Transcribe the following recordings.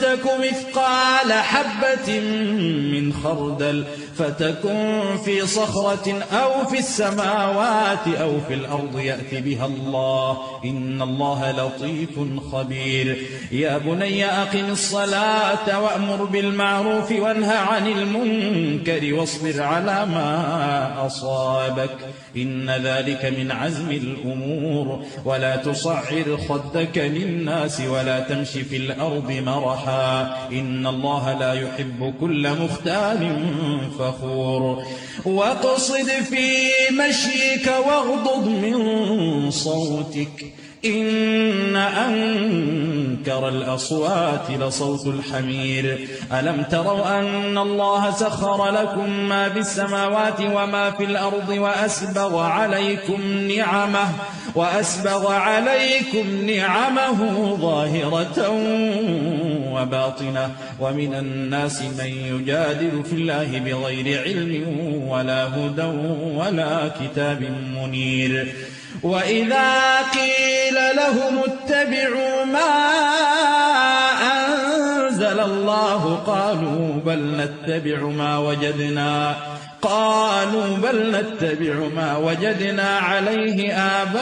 تك مثقال حبة من خردل فتكن في صخرة أو في السماوات أو في الأرض يأت بها الله إن الله لطيف خبير يا بني أقم الصلاة وأمر بالمعروف وانه عن المنكر واصبر على ما أصابك إن ذلك من عزم الأمور ولا تصعر خدك للناس ولا تمش في الأرض مرحا إن الله لا يحب كل مختال فخور واقصد في مشيك واغضض من صوتك إن أنكر الأصوات لصوت الحمير ألم تروا أن الله سخر لكم ما بالسماوات وما في الأرض وأسبغ عليكم نعمه ظاهرة وباطنة ومن الناس من يجادل في الله بغير علم ولا هدى ولا كتاب منير وإذا قيل لهم اتبعوا ما أنزل الله قالوا بل نتبع ما وجدنا عليه آباءنا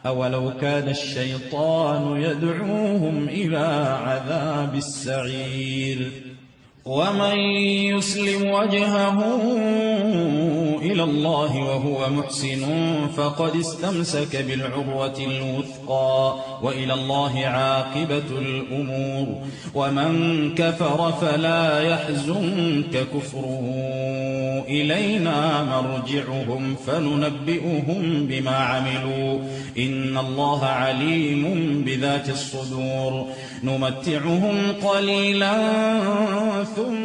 أولو كان الشيطان يدعوهم إلى عذاب السعير ومن يسلم وجهه إلى الله وهو محسن فقد استمسك بالعروة الوثقى وإلى الله عاقبة الأمور ومن كفر فلا يحزنك كفره إلينا مرجعهم فننبئهم بما عملوا إن الله عليم بذات الصدور نمتعهم قليلا ثم